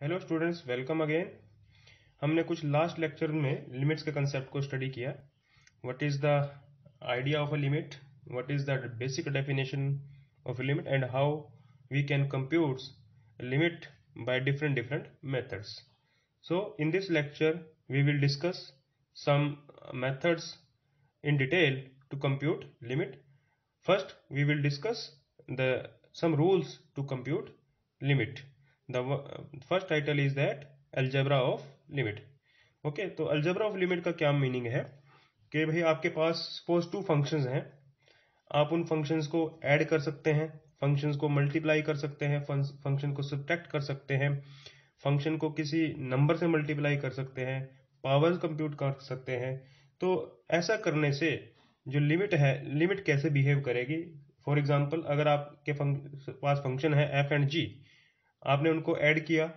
Hello students, welcome again. हमने कुछ last lecture में लिमिट्स के कंसेप्ट को स्टडी किया। What is the idea of a limit, what is the basic definition of a limit and how we can compute limit by different methods. So in this lecture we will discuss some methods in detail to compute limit. First we will discuss the some rules to compute limit. The first title is that algebra of limit. Okay, तो algebra of limit का क्या meaning है कि भाई आपके पास suppose two functions हैं, आप उन फंक्शंस को ऐड कर सकते हैं, फंक्शंस को मल्टीप्लाई कर सकते हैं, फंक्शन को सब्ट्रैक्ट कर सकते हैं, फंक्शन को किसी नंबर से मल्टीप्लाई कर सकते हैं, पावर्स कंप्यूट कर सकते हैं। तो ऐसा करने से जो लिमिट है, लिमिट कैसे बिहेव करेगी। फॉर एग्जांपल, अगर आपके पास फंक्शन है एफ एंड जी, आपने उनको ऐड किया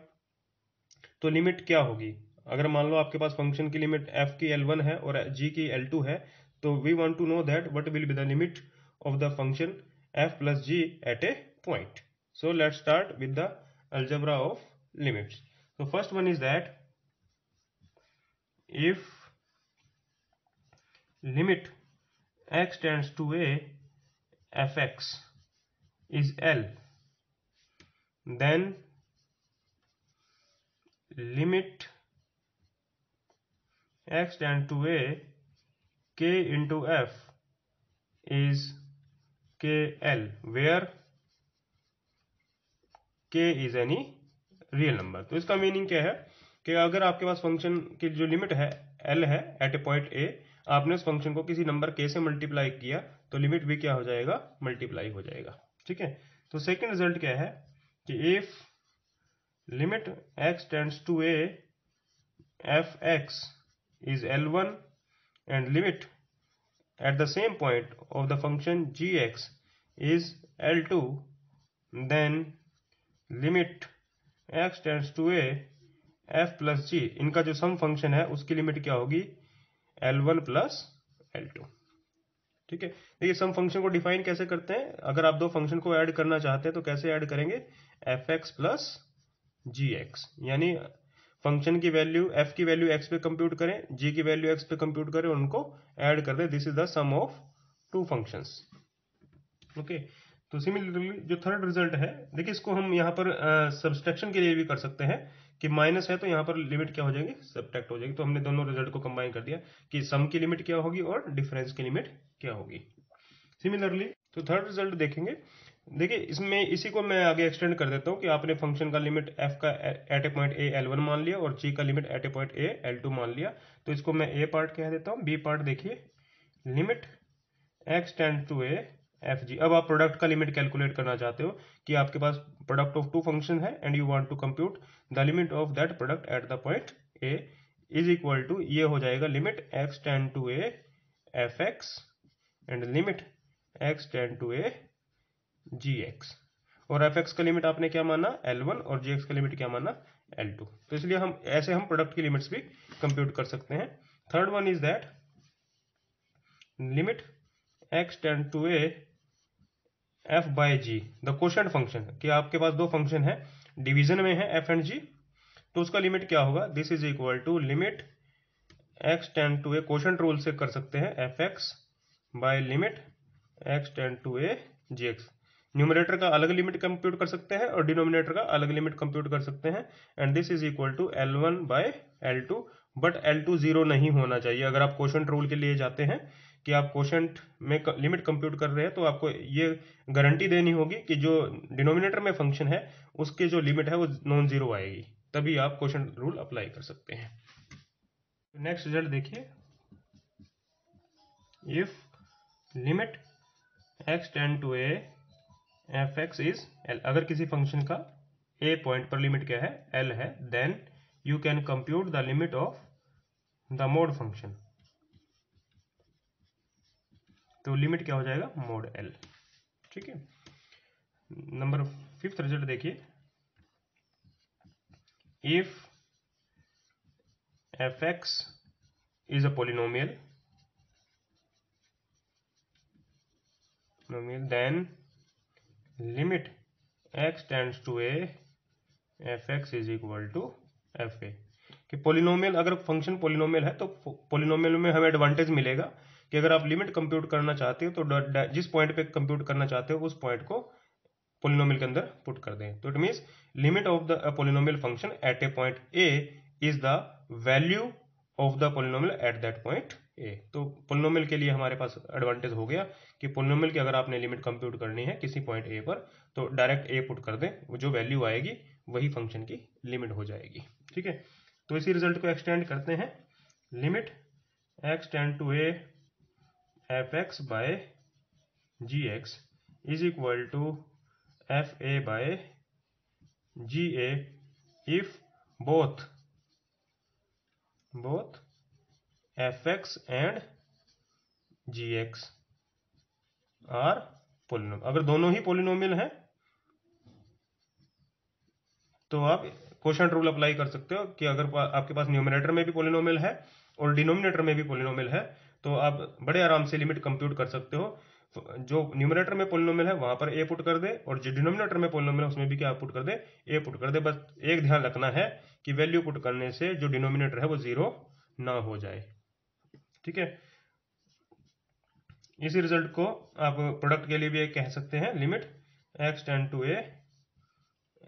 तो लिमिट क्या होगी। अगर मान लो आपके पास फंक्शन की लिमिट एफ की L1 है और जी की L2 है, तो we want to know that what will be the limit of the function f plus g at a point. So let's start with the algebra of limits. So first one is that if limit x tends to a fx is L, then limit x tends to a k into f is kl, where k is any real number. तो इसका meaning क्या है कि अगर आपके पास function की जो लिमिट है l है एट ए पॉइंट a, आपने उस फंक्शन को किसी नंबर k से मल्टीप्लाई किया तो लिमिट भी क्या हो जाएगा, मल्टीप्लाई हो जाएगा। ठीक है, तो सेकंड रिजल्ट क्या है कि if limit x tends to a fx is L1 and limit at the same point of the function gx is L2, then limit x tends to a f plus g, इनका जो सम function है उसकी limit क्या होगी, L1 plus L2। ठीक है, देखिए सम function को डिफाइन कैसे करते हैं। अगर आप दो फंक्शन को ऐड करना चाहते हैं तो कैसे ऐड करेंगे, fx प्लस gx, यानी फंक्शन की वैल्यू f की वैल्यू x पे कंप्यूट करें, g की वैल्यू x पे कंप्यूट करें, उनको ऐड कर दें। This is the sum of two functions. Okay, तो सिमिलरली जो थर्ड रिजल्ट है, देखिए इसको हम यहाँ पर सब्सट्रैक्शन के लिए भी कर सकते हैं कि माइनस है तो यहाँ पर लिमिट क्या हो जाएगी, सब्ट्रैक्ट हो जाएगी। तो हमने दोनों रिजल्ट को कंबाइन कर दिया कि सम की लिमिट क्या होगी और डिफरेंस की लिमिट क्या होगी। सिमिलरली तो थर्ड रिजल्ट देखेंगे। देखिए इसमें इसी को मैं आगे एक्सटेंड कर देता हूँ कि आपने फंक्शन का लिमिट f का at a point a L1 मान लिया और g का limit at a point a L2 मान लिया। तो इसको मैं a पार्ट कह देता हूँ। b पार्ट देखिए, limit x tend to a f g. अब आप प्रोडक्ट का लिमिट कैलकुलेट करना चाहते हो कि आपके पास प्रोडक्ट ऑफ टू फंक्शन है and you want to compute the limit of that product at the point a, is equal to, ये हो जाएगा limit x tend to a f x and limit x tend to a g x. और f x का limit आपने क्या माना, L1, और जी x का लिमिट क्या माना, L2। तो इसलिए हम ऐसे हम प्रोडक्ट की लिमिट्स भी कंप्यूट कर सकते हैं। Third one is that limit x tend to a f by g, the quotient function, कि आपके पास दो फंक्शन है, डिवीजन में है f एंड g, तो उसका लिमिट क्या होगा, this is equal to limit x tend to a, quotient rule से कर सकते हैं, f x by limit x tend to a g x. Numerator का अलग लिमिट कंप्यूट कर सकते हैं और डिनोमिनेटर का अलग लिमिट कंप्यूट कर सकते हैं, and this is equal to L1 by L2। But L2 zero नहीं होना चाहिए। अगर आप क्वोशंट रूल के लिए जाते हैं कि आप क्वोशंट में लिमिट कंप्यूट कर रहे हैं, तो आपको ये गारंटी देनी होगी कि जो डिनोमिनेटर में फंक्शन है उसके जो लिमिट है वो नॉन जीरो आएगी, तभी आप क्वोशंट रूल अप्लाई कर सकते हैं। नेक्स्ट रिजल्ट देखिए, if limit x tend to a f x is L, अगर किसी फंक्शन का a पॉइंट पर लिमिट क्या है, L है, then you can compute the limit of the mod function. तो लिमिट क्या हो जाएगा, मोड L। ठीक है, नंबर फिफ्थ रिजल्ट देखिए, if f x is a polynomial then limit x tends to a f x is equal to f a. कि polynomial, अगर function polynomial है तो पोलिनोमियल में हमें एडवांटेज मिलेगा कि अगर आप लिमिट कंप्यूट करना चाहते हो तो जिस पॉइंट पे कंप्यूट करना चाहते हो उस पॉइंट को पोलिनोमियल के अंदर पुट कर दें। तो it means limit of the polynomial function at a point a is the value of the polynomial at that point A. तो पोलिनोमियल के लिए हमारे पास एडवांटेज हो गया कि पोलिनोमियल की अगर आपने लिमिट कंप्यूट करनी है किसी पॉइंट ए पर तो डायरेक्ट ए पुट कर दें, जो वैल्यू आएगी वही फंक्शन की लिमिट हो जाएगी। ठीक है, तो इसी रिजल्ट को एक्सटेंड करते हैं। Limit x tend to a f x by g x is equal to f a by g a if both f x and g x are polynomial. अगर दोनों ही पोलिनोमियल हैं तो आप क्वोशंट रूल अप्लाई कर सकते हो कि अगर आपके पास न्यूमरेटर में भी पोलिनोमियल है और डिनोमिनेटर में भी पोलिनोमियल है तो आप बड़े आराम से लिमिट कंप्यूट कर सकते हो। जो न्यूमरेटर में पोलिनोमियल है वहां पर ए पुट कर दे और जो डिनोमिनेटर में पोलिनोमियल है उसमें भी क्या पुट कर दे, ए पुट कर दे। बस एक ध्यान रखना है कि वैल्यू पुट करने से जो डिनोमिनेटर है वो जीरो ना हो जाए। ठीक है, इसी रिजल्ट को आप प्रोडक्ट के लिए भी कह सकते हैं। Limit x tend to a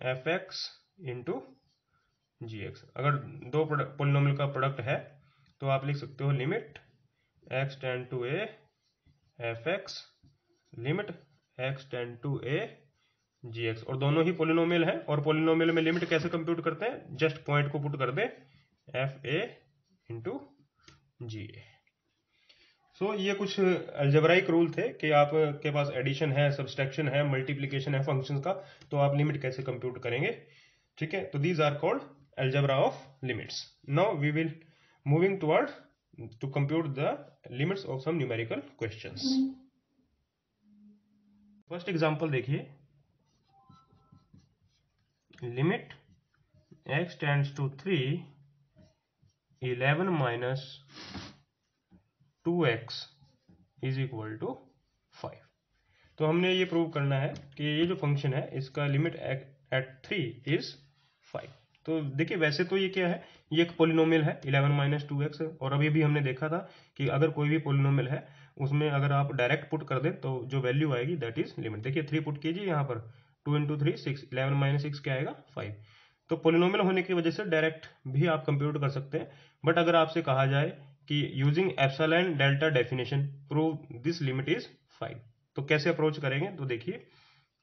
f x into g x. अगर दो पोलिनोमियल का प्रोडक्ट है तो आप लिख सकते हो limit x tend to a f x limit x tend to a g x. और दोनों ही पोलिनोमियल है और पोलिनोमियल में लिमिट कैसे कंप्यूट करते हैं, जस्ट पॉइंट को पुट कर दे एफ ए इंटू जी ए। सो ये कुछ अलजेब्राइक रूल थे कि आपके पास एडिशन है, सब्सट्रैक्शन है, मल्टीप्लिकेशन है फंक्शंस का, तो आप लिमिट कैसे कंप्यूट करेंगे। ठीक है, तो these are called algebra of limits. Now we will moving toward to compute the limits of some numerical questions. First example देखिए, limit x tends to 3 11 minus 2x is equal to 5। तो हमने ये prove करना है कि ये जो function है इसका लिमिट एट 3 इज 5। तो देखिए वैसे तो ये क्या है, ये एक पोलिनोमियल है 11 माइनस 2x, और अभी भी हमने देखा था कि अगर कोई भी पोलिनोमियल है उसमें अगर आप डायरेक्ट पुट कर दें तो जो वैल्यू आएगी दैट इज लिमिट। देखिए 3 पुट कीजिए यहाँ पर, 2 इंटू 3 6, 11 माइनस 6 क्या आएगा 5। तो पोलिनोमियल होने की वजह से डायरेक्ट भी आप कंप्यूट कर सकते हैं। बट अगर आपसे कहा जाए कि using epsilon delta definition prove this limit is 5, तो कैसे अप्रोच करेंगे। तो देखिए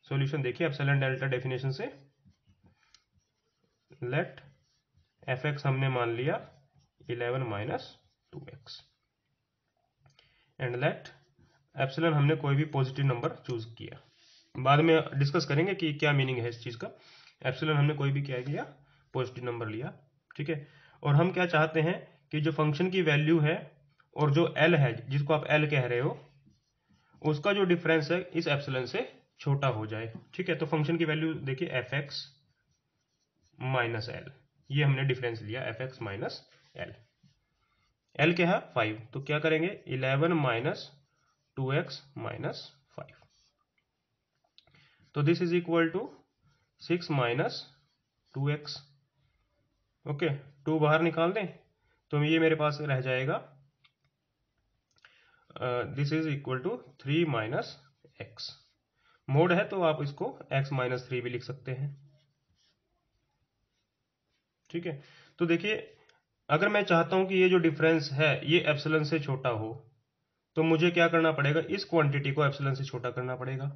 सॉल्यूशन देखिए, एप्सिलॉन डेल्टा डेफिनेशन से लेट एफ एक्स हमने मान लिया 11 minus 2x and let epsilon हमने कोई भी पॉजिटिव नंबर चूज किया। बाद में डिस्कस करेंगे कि क्या मीनिंग है इस चीज का। एप्सिलॉन हमने कोई भी क्या किया, पॉजिटिव नंबर लिया। ठीक है, और हम क्या चाहते हैं कि जो फंक्शन की वैल्यू है और जो एल है जिसको आप एल कह रहे हो उसका जो डिफरेंस है इस एप्सिलॉन से छोटा हो जाए। ठीक है, तो फंक्शन की वैल्यू देखिए एफ एक्स माइनस एल, ये हमने डिफरेंस लिया F x minus L. L क्या है 5, तो क्या करेंगे 11 माइनस 2x माइनस 5, तो this is equal to 6 minus 2x। Okay, 2 बाहर निकाल दें तो ये मेरे पास रह जाएगा this is equal to 3 minus x। Mod है तो आप इसको x माइनस 3 भी लिख सकते हैं। ठीक है, तो देखिए अगर मैं चाहता हूं कि ये जो डिफरेंस है ये एप्सिलॉन से छोटा हो तो मुझे क्या करना पड़ेगा, इस क्वांटिटी को एप्सिलॉन से छोटा करना पड़ेगा।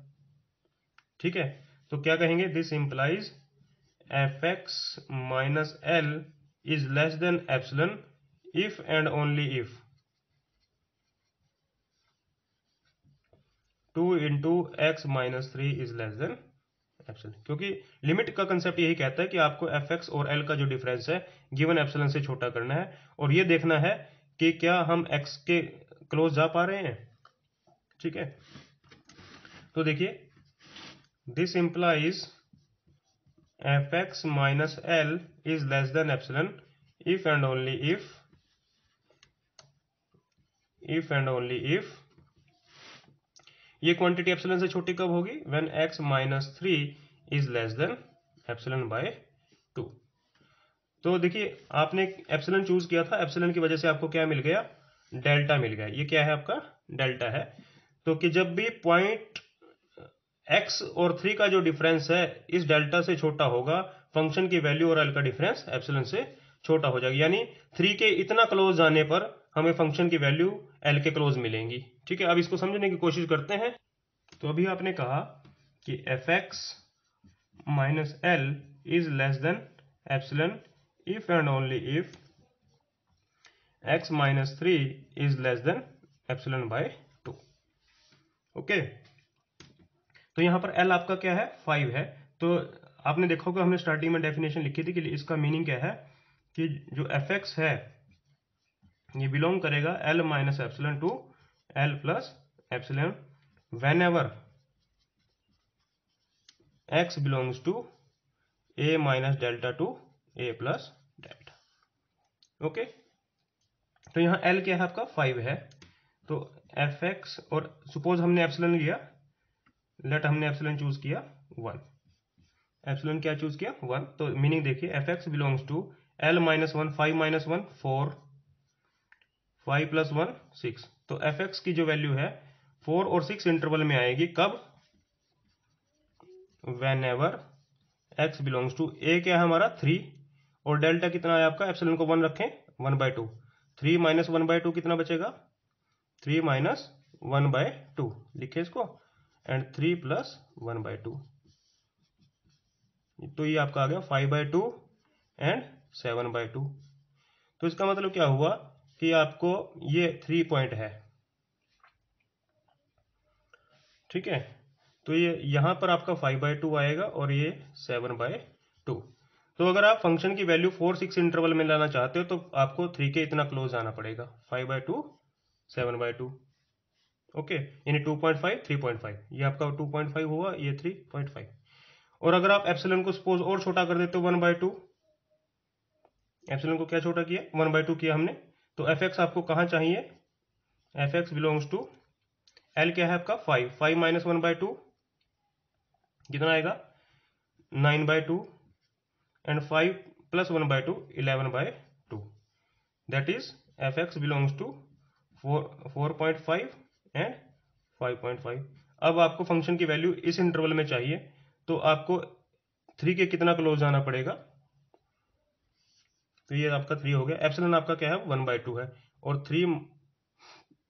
ठीक है, तो क्या कहेंगे, this implies F x minus L is less than epsilon if and only if 2 into x minus 3 is less than epsilon. क्योंकि लिमिट का कंसेप्ट यही कहता है कि आपको एफ एक्स और एल का जो डिफरेंस है गिवन एप्सिलॉन से छोटा करना है और ये देखना है कि क्या हम एक्स के क्लोज जा पा रहे हैं। ठीक है, तो देखिए this implies F x minus L is less than epsilon if and only if ये क्वांटिटी एप्सिलॉन से छोटी कब होगी, when x minus 3 is less than epsilon bye तो देखिए आपने एप्सिलन चूज किया था, एप्सिलन की वजह से आपको क्या मिल गया, डेल्टा मिल गया। ये क्या है आपका, डेल्टा है। तो कि जब भी पॉइंट x और 3 का जो डिफरेंस है इस डेल्टा से छोटा होगा, फंक्शन की वैल्यू और l का डिफरेंस एप्सिलन से छोटा हो जाएगा। यानी 3 के इतना क्लोज जाने पर हमें फंक्शन की वैल्यू l के क्लोज मिलेंगी। ठीक है, अब इसको समझने की कोशिश करते हैं। तो अभी आपने कहा कि fx minus l is less than epsilon if and only if x minus 3 is less than epsilon by 2। Okay, तो यहां पर l आपका क्या है, 5 है। तो आपने देखा होगा हमने स्टार्टिंग में डेफिनेशन लिखी थी कि इसका मीनिंग क्या है कि जो fx है ये बिलोंग करेगा l minus epsilon to l plus epsilon whenever x belongs to a minus delta to a plus delta. Okay, तो यहाँ l क्या है आपका, 5 है। तो fx, और सपोज हमने एप्सिलन लिया, लेट हमने एप्सिलन चूज किया 1, एप्सिलन क्या चूज किया, 1। तो मीनिंग देखिए fx belongs to l minus 1, 5 minus 1 4, 5 plus 1 6। तो fx की जो वैल्यू है 4 और 6 इंटरवल में आएगी, कब, whenever x belongs to a क्या है हमारा 3, और डेल्टा कितना है आपका, एप्सिलन को 1 रखें, 1/2। 3 माइनस 1/2 कितना बचेगा, 3 माइनस 1/2 लिखे इसको, एंड 3 प्लस 1/2। तो ये आपका आ गया 5/2 एंड 7/2। तो इसका मतलब क्या हुआ कि आपको ये 3 पॉइंट है। ठीक है, तो ये यहां पर आपका 5/2 आएगा और ये 7/2। तो अगर आप फंक्शन की वैल्यू 4 6 इंटरवल में लाना चाहते हो तो आपको 3 के इतना क्लोज आना पड़ेगा, 5/2 7/2। ओके, यानी 2.5 3.5, ये आपका 2.5 हुआ, ये 3.5। और अगर आप एप्सिलन को सपोज और छोटा कर देते हो 1/2, एप्सिलन को क्या छोटा किया, 1/2 किया हमने, तो fx आपको कहाँ चाहिए, fx बिलोंग्स टू l क्या है आपका 5, 5 माइनस 1/2 कितना आएगा, 9/2, and 5 plus 1/2 11/2। That is fx belongs to 4.5 and 5.5। अब आपको फंक्शन की वैल्यू इस इंटरवल में चाहिए, तो आपको 3 के कितना क्लोज आना पड़ेगा, तो ये आपका 3 हो गया। एप्सिलन आपका क्या है, 1/2 है, और 3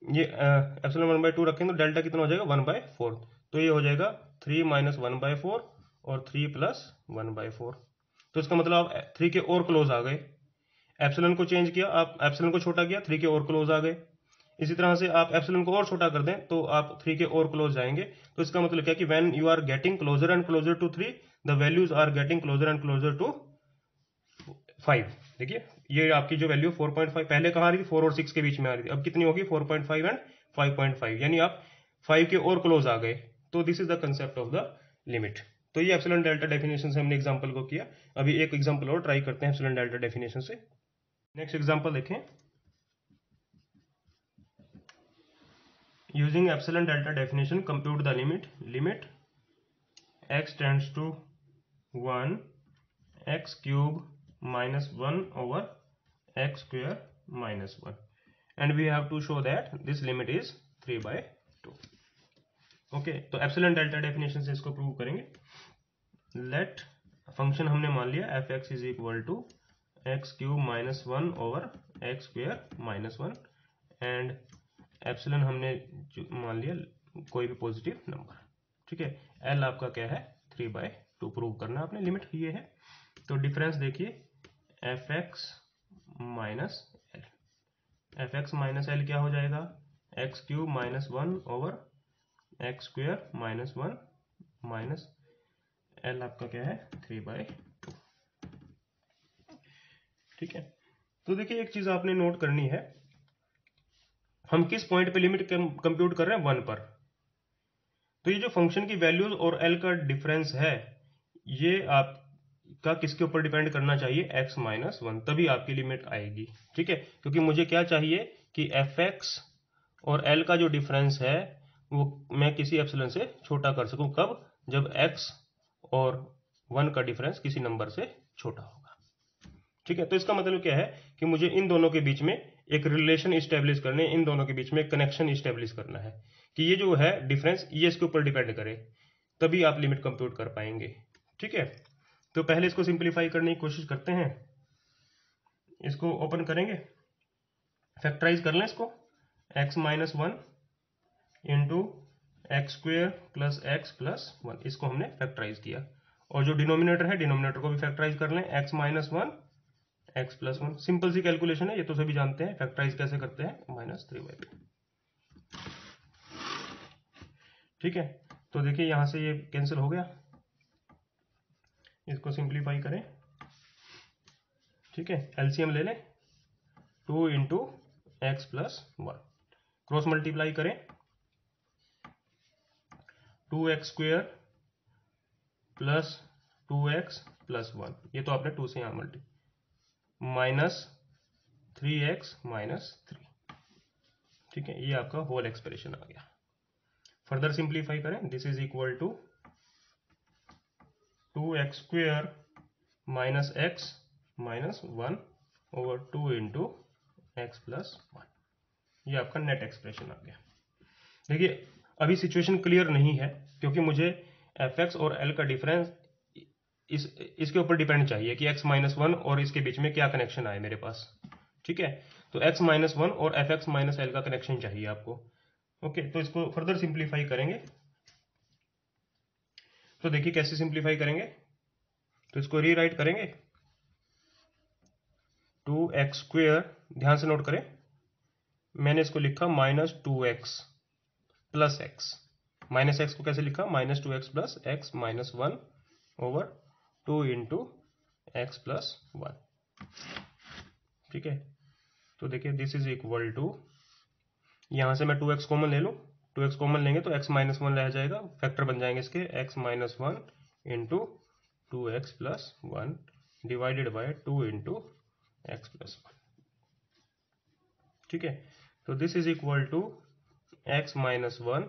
ये एप्सिलन 1/2 रखेंगे तो डेल्टा कितना हो जाएगा, 1/4। तो ये हो जाएगा 3 माइनस 1/4 और 3 प्लस 1/4। तो इसका मतलब आप 3 के और क्लोज आ गए। एप्सिलन को चेंज किया, आप एप्सिलन को छोटा किया, 3 के और क्लोज आ गए। इसी तरह से आप एप्सिलन को और छोटा कर दें तो आप 3 के और क्लोज जाएंगे। तो इसका मतलब क्या कि when you are getting closer and closer to 3, the values are getting closer and closer to 5। देखिए ये आपकी जो वैल्यू 4.5 पहले कहाँ आ रही थी, 4 और 6 के बीच में आ रही थी, अब कितनी होगी, 4.5 एंड 5.5, यानी आप 5 के और क्लोज आ गए। तो this is the concept of the limit. तो ये एप्सिलॉन डेल्टा डेफिनेशन से हमने एग्जांपल को किया। अभी एक एग्जांपल और ट्राई करते हैं एप्सिलॉन डेल्टा डेफिनेशन से। नेक्स्ट एग्जांपल देखें, using epsilon delta definition compute the limit x tends to 1 x cube minus 1 over x square minus 1, and we have to show that this limit is 3/2। Okay, तो epsilon delta definition से इसको prove करेंगे। Late function हमने मान लिया fx is equal to x cube minus 1 over x square minus 1, and epsilon हमने मान लिया कोई भी पॉजिटिव नंबर। ठीक है, l आपका क्या है, 3/2 प्रूव करना आपने, लिमिट ये है। तो डिफरेंस देखिए fx minus L, fx minus L क्या हो जाएगा, x cube minus 1 over x square minus 1 minus L आपका क्या है, 3/2। ठीक है, तो देखिए एक चीज आपने नोट करनी है, हम किस पॉइंट पे लिमिट कंप्यूट कर रहे हैं, 1 पर। तो ये जो फंक्शन की वैल्यूज और एल का डिफरेंस है, ये आप का किसके ऊपर डिपेंड करना चाहिए, x माइनस 1, तभी आपकी लिमिट आएगी। ठीक है, क्योंकि मुझे क्या चाहिए कि fx और l का जो डिफरेंस है वो मैं किसी एप्सिलॉन से छोटा कर सकूं, कब, जब x और 1 का डिफरेंस किसी नंबर से छोटा होगा। ठीक है, तो इसका मतलब क्या है कि मुझे इन दोनों के बीच में एक रिलेशन इस्टेब्लिश करने, इन दोनों के बीच में एक कनेक्शन इस्टेब्लिश करना है कि ये जो है डिफरेंस ये इसके ऊपर डिपेंड करे, तभी आप लिमिट कंप्यूट कर पाएंगे। ठीक है, तो पहले इसको सिंप्लीफाई करने की कोशिश करते हैं। इसको ओपन करेंगे, फैक्टराइज कर लें इसको, x minus 1 into x square plus x plus 1, इसको हमने फैक्टराइज किया। और जो डिनोमिनेटर है, डिनोमिनेटर को भी फैक्टराइज कर लें, x minus 1 x plus 1। Simple सी कैलकुलेशन है, ये तो सभी जानते हैं फैक्टराइज कैसे करते हैं, -3/2। ठीक है, तो देखिए यहां से ये कैंसिल हो गया, इसको सिंप्लीफाई करें। ठीक है, एलसीएम ले लें, 2 into x plus 1, cross multiply करें, 2x square plus 2x plus 1, ये तो आपने 2 से यहां मल्टी, माइनस 3x माइनस 3। ठीक है, ये आपका होल एक्सप्रेशन आ गया। फर्दर सिंप्लीफाई करें, this is equal to 2x square minus x minus 1 over 2 into x plus 1, ये आपका नेट एक्सप्रेशन आ गया। देखिए अभी सिचुएशन क्लियर नहीं है, क्योंकि मुझे fx और l का डिफरेंस इसके ऊपर डिपेंड चाहिए कि x माइनस 1 और इसके बीच में क्या कनेक्शन आए मेरे पास। ठीक है, तो x माइनस 1 और fx माइनस l का कनेक्शन चाहिए आपको। ओके, तो इसको फर्दर सिंप्लीफाई करेंगे। तो देखिए कैसे सिंप्लीफाई करेंगे, तो इसको रीराइट करेंगे, 2x स्क्वेयर, ध्यान से नोट करें, मैंने इसको लिखा -2x plus x, minus x को कैसे लिखा, -2x plus x minus 1 over 2 into x plus 1। ठीक है, तो देखिए दिस इज इक्वल टू, यहां से मैं 2x कॉमन ले लूं, 2x कॉमन लेंगे तो x माइनस 1 रह जाएगा, फैक्टर बन जाएंगे इसके, x minus 1 into 2x plus 1 divided by 2 into x plus 1। ठीक है, तो this is equal to x minus 1,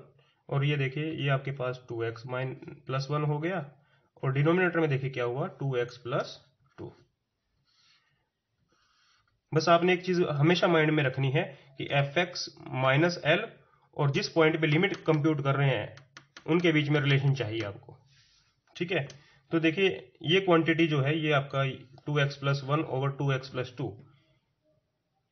और ये देखिए ये आपके पास 2x प्लस 1 हो गया, और डिनोमिनेटर में देखिए क्या हुआ, 2x प्लस 2। बस आपने एक चीज हमेशा माइंड में रखनी है कि fx माइनस l और जिस पॉइंट पे लिमिट कंप्यूट कर रहे हैं उनके बीच में रिलेशन चाहिए आपको। ठीक है, तो देखिए ये क्वांटिटी जो है ये आपका 2x plus 1 over 2x plus 2,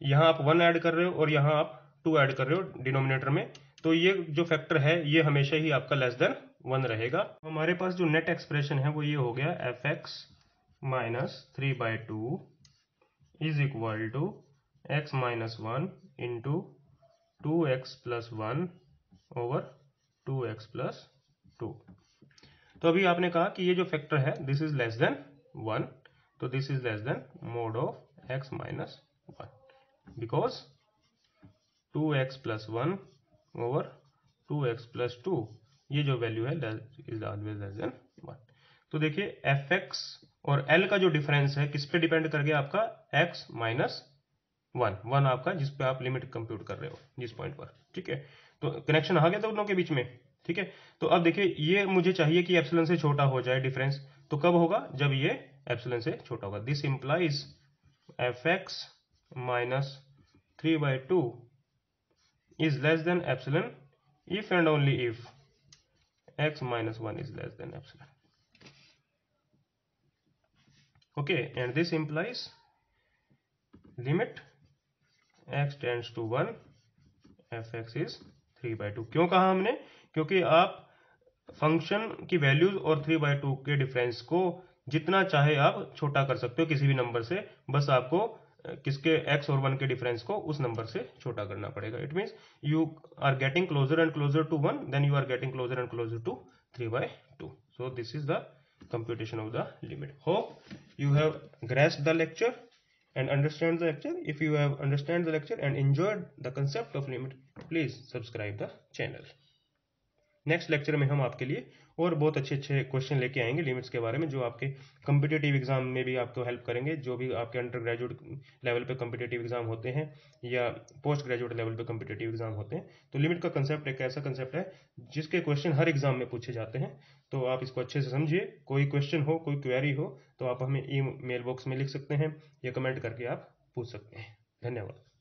यहाँ आप 1 ऐड कर रहे हो और यहाँ आप 2 ऐड कर रहे हो डिनोमिनेटर में, तो ये जो फैक्टर है ये हमेशा ही आपका लेस देन 1 रहेगा। हमारे पास जो नेट एक्सप्रेशन है वो ये हो गया, fx minus 3/2 is equal to x minus 1 into 2x plus 1 over 2x plus 2। तो अभी आपने कहा कि ये जो फैक्टर है दिस इज लेस देन 1, तो this is less than mode of x minus 1, because 2x plus 1 over 2x plus 2, ये जो वैल्यू है इज ऑलवेज लेस देन 1। तो देखिए fx और l का जो डिफरेंस है किस पे डिपेंड कर गया, आपका x माइनस 1 आपका जिस पे आप लिमिट कंप्यूट कर रहे हो जिस पॉइंट पर। ठीक है, तो कनेक्शन आ गया दोनों के बीच में। ठीक है, तो अब देखिए ये मुझे चाहिए कि एप्सिलॉन से छोटा हो जाए डिफरेंस, तो कब होगा, जब ये एप्सिलॉन से छोटा होगा। This implies fx minus 3/2 is less than epsilon if and only if x minus 1 is less than epsilon. Okay, and this implies limit x tends to 1 fx is 3/2। क्यों कहा हमने, क्योंकि आप फंक्शन की वैल्यूज और 3/2 के डिफरेंस को जितना चाहे आप छोटा कर सकते हो किसी भी नंबर से, बस आपको किसके x और 1 के डिफरेंस को उस नंबर से छोटा करना पड़ेगा। It means you are getting closer and closer to 1, then you are getting closer and closer to 3/2। So this is the computation of the limit. Hope you have grasped the lecture and understand the lecture. If you have understand the lecture and enjoyed the concept of limit, please subscribe the channel. Next lecture में हम आपके लिए और बहुत अच्छे अच्छे question लेके आएंगे लिमिट्स के बारे में, जो आपके कम्पिटेटिव एग्जाम में भी आपको हेल्प करेंगे। जो भी आपके अंडर ग्रेजुएट लेवल पे कम्पिटेटिव एग्जाम होते हैं या पोस्ट ग्रेजुएट लेवल पे कम्पिटेटिव एग्जाम होते हैं, तो लिमिट का कंसेप्ट एक ऐसा कंसेप्ट है जिसके क्वेश्चन हर एग्जाम में पूछे जाते हैं। तो आप इसको अच्छे से समझिए। कोई क्वेश्चन हो, कोई क्वेरी हो, तो आप हमें ई मेल बॉक्स में लिख सकते हैं या कमेंट करके आप पूछ सकते हैं। धन्यवाद।